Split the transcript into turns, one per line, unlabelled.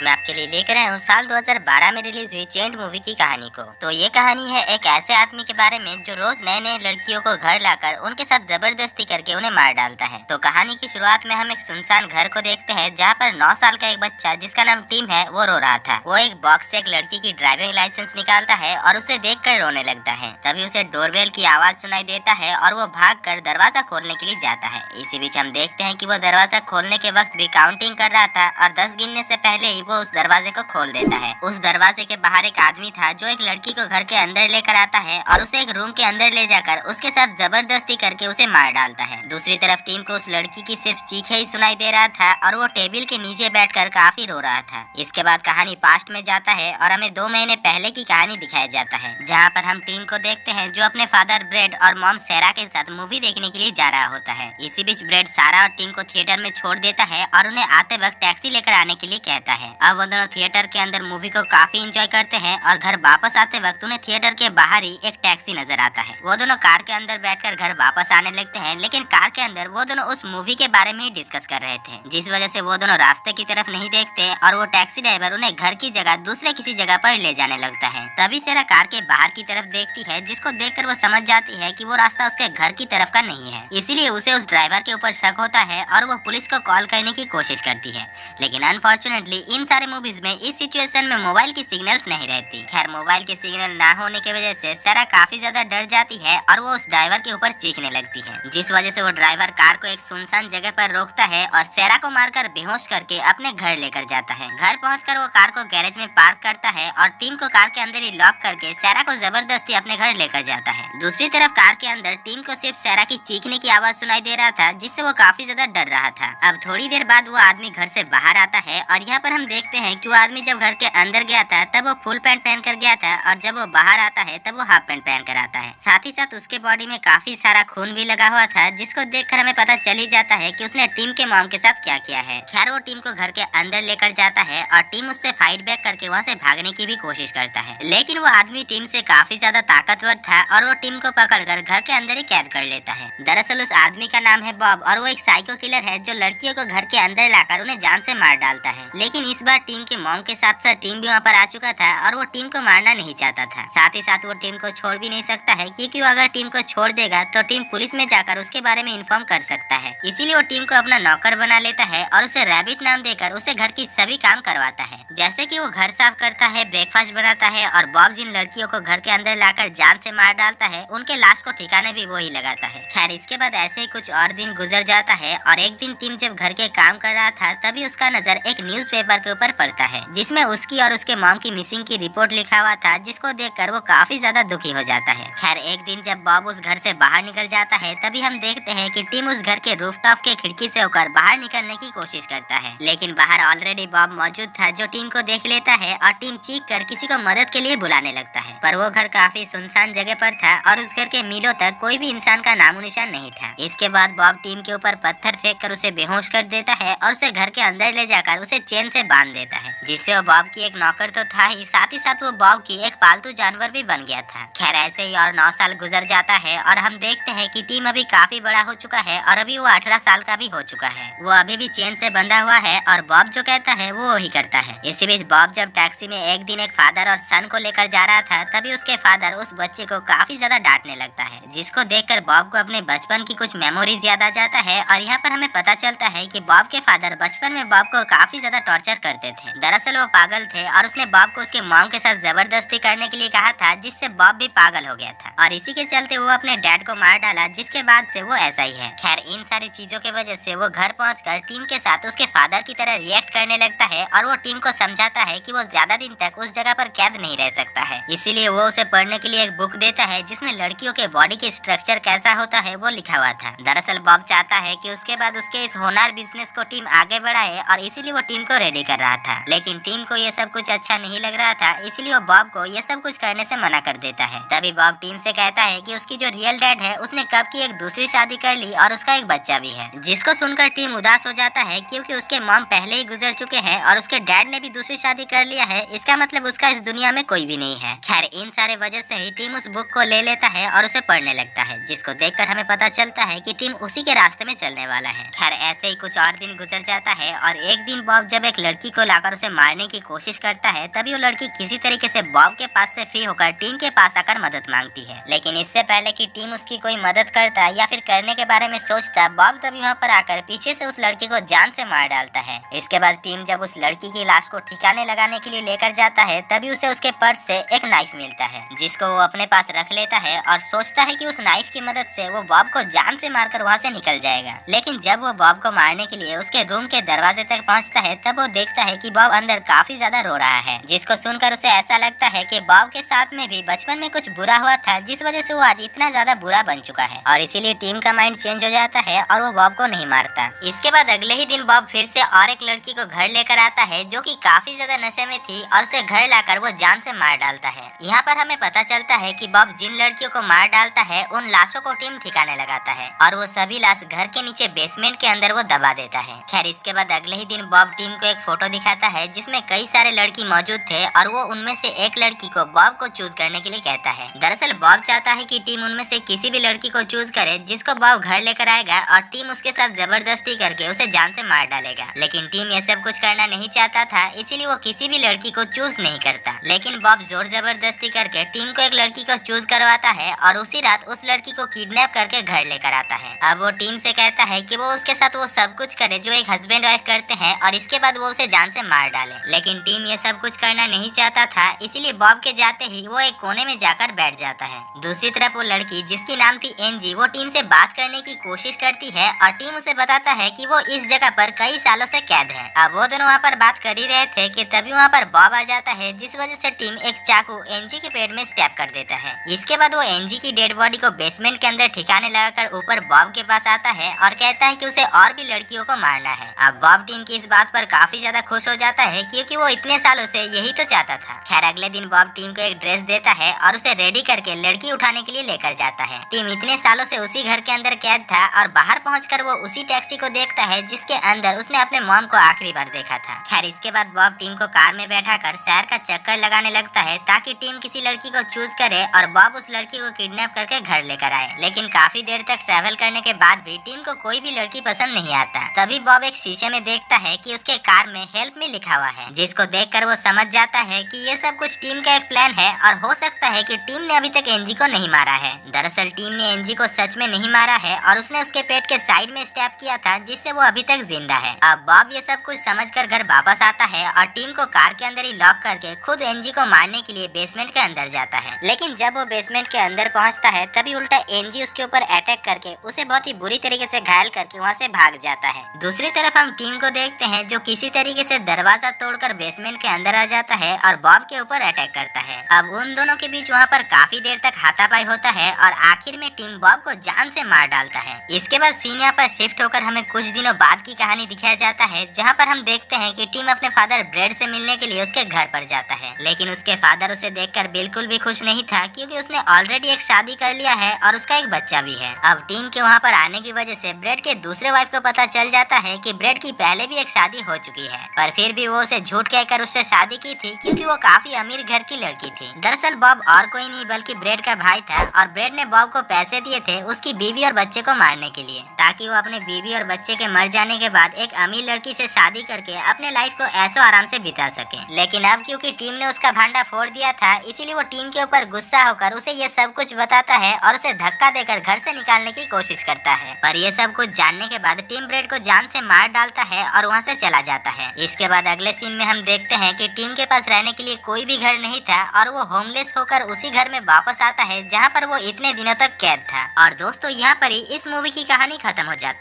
मैं आपके लिए लेकर आया हूँ साल 2012 में रिलीज हुई चेंट मूवी की कहानी को। तो ये कहानी है एक ऐसे आदमी के बारे में जो रोज नए नए लड़कियों को घर लाकर उनके साथ जबरदस्ती करके उन्हें मार डालता है। तो कहानी की शुरुआत में हम एक सुनसान घर को देखते हैं जहाँ पर 9 साल का एक बच्चा जिसका नाम टीम है वो रो रहा था। वो एक बॉक्स से एक लड़की की ड्राइविंग लाइसेंस निकालता है और उसे देखकर रोने लगता है। तभी उसे डोरबेल की आवाज सुनाई देता है और वो भागकर दरवाजा खोलने के लिए जाता है। इसी बीच हम देखते हैं कि वो दरवाजा खोलने के वक्त भी काउंटिंग कर रहा था और 10 गिनने से पहले ही वो उस दरवाजे को खोल देता है। उस दरवाजे के बाहर एक आदमी था जो एक लड़की को घर के अंदर लेकर आता है और उसे एक रूम के अंदर ले जाकर उसके साथ जबरदस्ती करके उसे मार डालता है। दूसरी तरफ टीम को उस लड़की की सिर्फ चीखें ही सुनाई दे रहा था और वो टेबल के नीचे बैठकर काफी रो रहा था। इसके बाद कहानी पास्ट में जाता है और हमें 2 महीने पहले की कहानी दिखाया जाता है, जहाँ पर हम टीम को देखते हैं जो अपने फादर ब्रेड और मॉम सेरा के साथ मूवी देखने के लिए जा रहा होता है। इसी बीच ब्रेड सारा और टीम को थिएटर में छोड़ देता है और उन्हें आते वक्त टैक्सी लेकर आने के लिए कहता है। अब वो दोनों थिएटर के अंदर मूवी को काफी एंजॉय करते हैं और घर वापस आते वक्त उन्हें थिएटर के बाहर ही एक टैक्सी नजर आता है। वो दोनों कार के अंदर बैठकर घर वापस आने लगते हैं, लेकिन कार के अंदर वो दोनों उस मूवी के बारे में ही डिस्कस कर रहे थे, जिस वजह से वो दोनों रास्ते की तरफ नहीं देखते और वो टैक्सी ड्राइवर उन्हें घर की जगह दूसरे किसी जगह पर ले जाने लगता है। तभी सेरा कार के बाहर की तरफ देखती है, जिसको देखकर वो समझ जाती है कि वो रास्ता उसके घर की तरफ का नहीं है। इसीलिए उसे उस ड्राइवर के ऊपर शक होता है और वो पुलिस को कॉल करने की कोशिश करती है। लेकिन अनफॉर्चुनेटली इन सारे मूवीज में इस सिचुएशन में मोबाइल की सिग्नल्स नहीं रहती। खैर, मोबाइल के सिग्नल ना होने की वजह से सेरा काफी ज्यादा डर जाती है और वो उस ड्राइवर के ऊपर चीखने लगती है, जिस वजह से वो ड्राइवर कार को एक सुनसान जगह पर रोकता है और सेरा को मारकर बेहोश करके अपने घर लेकर जाता है। घर पहुंचकर वो कार को गैरेज में पार्क करता है और टीम को कार के अंदर ही लॉक करके सेरा को जबरदस्ती अपने घर लेकर जाता है। दूसरी तरफ कार के अंदर टीम को सिर्फ सेरा की चीखने की आवाज सुनाई दे रहा था, जिससे वो काफी ज्यादा डर रहा था। अब थोड़ी देर बाद वो आदमी घर से बाहर आता है और यहाँ पर हम देखते हैं कि वो आदमी जब घर के अंदर गया था तब वो फुल पैंट पहन कर गया था और जब वो बाहर आता है तब वो हाफ पैंट पहन कर आता है। साथ ही साथ उसके बॉडी में काफी सारा खून भी लगा हुआ था, जिसको देखकर हमें पता चल ही जाता है कि उसने टीम के मॉम के साथ क्या किया है। खैर, वो टीम को घर के अंदर लेकर जाता है और टीम उससे फाइट बैक करके वहाँ से भागने की भी कोशिश करता है, लेकिन वो आदमी टीम से काफी ज्यादा ताकतवर था और वो टीम को पकड़कर घर के अंदर ही कैद कर लेता है। दरअसल उस आदमी का नाम है बॉब और वो एक साइको किलर है जो लड़कियों को घर के अंदर लाकर उन्हें जान से मार डालता है। लेकिन इस बार टीम के मॉम के साथ साथ टीम भी वहाँ पर आ चुका था और वो टीम को मारना नहीं चाहता था। साथ ही साथ वो टीम को छोड़ भी नहीं सकता है, क्योंकि वो अगर टीम को छोड़ देगा तो टीम पुलिस में जाकर उसके बारे में इन्फॉर्म कर सकता है। इसीलिए वो टीम को अपना नौकर बना लेता है और उसे रैबिट नाम देकर उसे घर की सभी काम करवाता है, जैसे कि वो घर साफ करता है, ब्रेकफास्ट बनाता है और बॉब जिन लड़कियों को घर के अंदर लाकर जान से मार डालता है उनके लाश को ठिकाने भी वो ही लगाता है। खैर, इसके बाद ऐसे ही कुछ और दिन गुजर जाता है और एक दिन टीम जब घर के काम कर रहा था तभी उसका नजर एक न्यूज़पेपर के ऊपर पड़ता है, जिसमें उसकी और उसके मॉम की मिसिंग की रिपोर्ट लिखा हुआ था, जिसको देखकर वो काफी ज्यादा दुखी हो जाता है। खैर, एक दिन जब बॉब उस घर से बाहर निकल जाता है तभी हम देखते हैं कि टीम उस घर के रूफटॉप के खिड़की से होकर बाहर निकलने की कोशिश करता है, लेकिन बाहर ऑलरेडी बॉब मौजूद था जो टीम को देख लेता है और टीम चीख कर किसी को मदद के लिए बुलाने लगता है। पर वो घर काफी सुनसान जगह पर था और उस घर के मीलों तक कोई भी इंसान का नामो निशान नहीं था। इसके बाद बॉब टीम के ऊपर पत्थर फेंक कर उसे बेहोश कर देता है और उसे घर के अंदर ले जाकर उसे चेन से बांध देता है, जिससे वो बॉब की एक नौकर तो था ही, साथ ही साथ वो बॉब की एक पालतू जानवर भी बन गया था। खैर, ऐसे ही और 9 साल गुजर जाता है और हम देखते हैं कि टीम अभी काफी बड़ा हो चुका है और अभी वो 18 साल का भी हो चुका है। वो अभी भी चेन से बंधा हुआ है और बॉब जो कहता है वो वही करता है। इसी बीच बॉब जब टैक्सी में एक दिन एक फादर और सन को लेकर जा रहा था तभी उसके फादर उस बच्चे को काफी ज्यादा डांटने लगता है, जिसको देखकर बॉब को अपने बचपन की कुछ मेमोरीज याद आ जाता है और यहाँ पर हमें पता चलता है कि बॉब के फादर बचपन में बॉब को काफी ज्यादा टॉर्चर करते थे। दरअसल वो पागल थे और उसने बॉब को उसके मॉम के साथ जबरदस्ती करने के लिए कहा था, जिससे बॉब भी पागल हो गया था और इसी के चलते वो अपने डैड को मार डाला, जिसके बाद से वो ऐसा ही है। खैर, इन सारी चीजों की वजह से वो घर पहुंचकर टीम के साथ उसके फादर की तरह रिएक्ट करने लगता है और वो टीम को समझाता है कि वो ज्यादा दिन तक उस जगह पर कैद नहीं रह सकता है। इसीलिए वो उसे पढ़ने के लिए एक बुक देता है जिसमें लड़कियों के बॉडी के स्ट्रक्चर कैसा होता है वो लिखा हुआ था। दरअसल बॉब चाहता है कि उसके बाद उसके इस होनहार बिजनेस को टीम आगे बढ़ाए और इसीलिए वो टीम को रेडी कर रहा था, लेकिन टीम को ये सब कुछ अच्छा नहीं लग रहा था, इसलिए वो बॉब को ये सब कुछ करने से मना कर देता है। तभी बॉब टीम से कहता है कि उसकी जो रियल डैड है उसने कब की एक दूसरी शादी कर ली और उसका एक बच्चा भी है, जिसको सुनकर टीम उदास हो जाता है क्योंकि उसके मॉम पहले ही गुजर चुके हैं और उसके डैड ने भी दूसरी शादी कर लिया है। इसका मतलब उसका इस दुनिया में कोई भी नहीं है। खैर, इन सारे वजह से ही टीम उस बुक को ले लेता है और उसे पढ़ने लगता है, जिसको देखकर हमें पता चलता है कि टीम उसी के रास्ते में चलने वाला है। खैर, ऐसे ही कुछ और दिन गुजर जाता है और एक दिन बॉब जब एक लड़की को लाकर उसे मारने की कोशिश करता है, तभी वो लड़की किसी तरीके से बॉब के पास से फ्री होकर टीम के पास आकर मदद मांगती है। लेकिन इससे पहले कि टीम उसकी कोई मदद करता या फिर करने के बारे में सोचता, बॉब तभी वहाँ पर आकर पीछे से उस लड़की को जान से मार डालता है। इसके बाद टीम जब उस लड़की की लाश को ठिकाने लगाने के लिए लेकर जाता है, तभी उसे उसके पर्स से एक नाइफ मिलता है, जिसको वो अपने पास रख लेता है और सोचता है कि उस नाइफ की मदद से वो बॉब को जान से मारकर वहाँ से निकल जाएगा। लेकिन जब वो बॉब को मारने के लिए उसके रूम के दरवाजे तक पहुँचता है, तब वो देखता है कि बॉब अंदर काफी ज्यादा रो रहा है, जिसको सुनकर उसे ऐसा लगता है कि बॉब के साथ में भी बचपन में कुछ बुरा हुआ था, जिस वजह से वो आज इतना ज्यादा बुरा बन चुका है, और इसीलिए टीम का माइंड चेंज हो जाता है और वो बॉब को नहीं मारता। इसके बाद अगले ही दिन बॉब फिर से और एक लड़की को घर लेकर आता है, जो कि काफी ज्यादा नशे में थी, और उसे घर लाकर वो जान से मार डालता है। यहाँ पर हमें पता चलता है कि बॉब जिन लड़कियों को मार डालता है, उन लाशों को टीम ठिकाने लगाता है, और वो सभी लाश घर के नीचे बेसमेंट के अंदर वो दबा देता है। खैर, इसके बाद अगले ही दिन बॉब टीम को एक फोटो दिखाता है, जिसमें कई सारे लड़की मौजूद थे, और वो उनमें से एक लड़की को बॉब को चूज करने के लिए कहता है। दरअसल बॉब चाहता है कि टीम उनमें से किसी भी लड़की को चूज करे, जिसको बॉब घर लेकर आएगा, और टीम उसके साथ जबरदस्ती करके उसे जान से मार डालेगा। लेकिन टीम ये सब कुछ करना नहीं चाहता था, इसीलिए वो किसी भी लड़की को चूज नहीं करता। लेकिन बॉब जोर जबरदस्ती करके टीम को एक लड़की को चूज करवाता है, और उसी रात उस लड़की को किडनैप करके घर लेकर आता है। अब वो टीम से कहता है कि वो उसके साथ वो सब कुछ करे जो एक हस्बैंड वाइफ करते हैं, और इसके बाद वो उसे जान से मार डाले। लेकिन टीम ये सब कुछ करना नहीं चाहता था, इसीलिए बॉब के जाते ही वो एक कोने में जाकर बैठ जाता है। दूसरी तरफ वो लड़की, जिसकी नाम थी एंजी, वो टीम से बात करने की कोशिश करती है, और टीम उसे बताता है कि वो इस जगह पर कई सालों से कैद है। अब वो दोनों वहाँ पर बात कर ही रहे थे कि तभी वहाँ पर बॉब आ जाता है, जिस वजह से टीम एक चाकू एंजी के पेट में स्टैब कर देता है। इसके बाद वो एंजी की डेड बॉडी को बेसमेंट के अंदर ठिकाने लगाकर ऊपर बॉब के पास आता है, और कहता है कि उसे और भी लड़कियों को मारना है। अब बॉब टीम की इस बात पर काफी ज्यादा खुश हो जाता है, क्योंकि वो इतने सालों से यही तो चाहता था। खैर, अगले दिन बॉब टीम को एक ड्रेस देता है, और उसे रेडी करके लड़की उठाने के लिए लेकर जाता है। टीम इतने सालों से उसी घर के अंदर कैद था, और बाहर पहुंचकर वो उसी टैक्सी को देखता है, जिसके अंदर उसने अपने मॉम को आखिरी बार देखा था। खैर, इसके बाद बॉब टीम को कार में बैठाकर शहर का चक्कर लगाने लगता है, ताकि टीम किसी लड़की को चूज करे और बॉब उस लड़की को किडनैप करके घर लेकर आए। लेकिन काफी देर तक ट्रैवल करने के बाद भी टीम को कोई भी लड़की पसंद नहीं आता। तभी बॉब एक शीशे में देखता है कि उसके कार में हेल्प मी लिखा हुआ है, जिसको देखकर वो समझ जाता है कि ये सब कुछ टीम का एक प्लान है, और हो सकता है कि टीम ने अभी तक एंजी को नहीं मारा है। दरअसल टीम ने एंजी को सच में नहीं मारा है, और उसने उसके पेट के साइड में स्टैब किया था, जिससे वो अभी तक जिंदा है। अब बॉब ये सब कुछ समझकर घर वापस आता है, और टीम को कार के अंदर ही लॉक करके खुद एंजी को मारने के लिए बेसमेंट के अंदर जाता है। लेकिन जब वो बेसमेंट के अंदर पहुंचता है, तभी उल्टा एंजी उसके ऊपर अटैक करके उसे बहुत ही बुरी तरीके से घायल करके वहाँ से भाग जाता है। दूसरी तरफ हम टीम को देखते हैं, जो किसी तरीके से दरवाजा तोड़कर बेसमेंट के अंदर आ जाता है और बॉब के ऊपर अटैक करता है। अब उन दोनों के बीच वहाँ पर काफी देर तक हाथापाई होता है, और आखिर में टीम बॉब को जान से मार डालता है। इसके बाद सीन यहाँ पर शिफ्ट होकर हमें कुछ दिनों बाद की कहानी दिखाया जाता है, जहाँ पर हम देखते हैं कि टीम अपने फादर ब्रेड से मिलने के लिए उसके घर पर जाता है। लेकिन उसके फादर उसे देखकर बिल्कुल भी खुश नहीं था, क्योंकि उसने ऑलरेडी एक शादी कर लिया है और उसका एक बच्चा भी है। अब टीम के वहाँ पर आने की वजह से ब्रेड के दूसरे वाइफ को पता चल जाता है कि ब्रेड की पहले भी एक शादी हो चुकी है, पर फिर भी वो उसे झूठ कहकर उससे शादी की थी, क्योंकि वो काफी अमीर घर की लड़की थी। दरअसल बॉब और कोई नहीं बल्कि ब्रेड का भाई था, और ब्रेड ने बॉब को पैसे दिए थे उसकी बीवी और बच्चे को मारने के लिए, ताकि वो अपने बीवी और बच्चे के मर जाने के बाद एक अमीर लड़की से शादी करके अपने लाइफ को ऐसो आराम से बिता सके। लेकिन अब क्योंकि टीम ने उसका भांडा फोड़ दिया था, इसीलिए वो टीम के ऊपर गुस्सा होकर उसे ये सब कुछ बताता है, और उसे धक्का देकर घर से निकालने की कोशिश करता है। पर ये सब कुछ जानने के बाद टीम ब्रेड को जान से मार डालता है और वहाँ से चला जाता है। इसके बाद अगले सीन में हम देखते हैं कि टीम के पास रहने के लिए कोई भी घर नहीं था, और वो होमलेस होकर उसी घर में वापस आता है, जहाँ पर वो इतने दिनों तक कैद था। और दोस्तों, यहाँ पर ही इस मूवी की कहानी खत्म हो जाता है।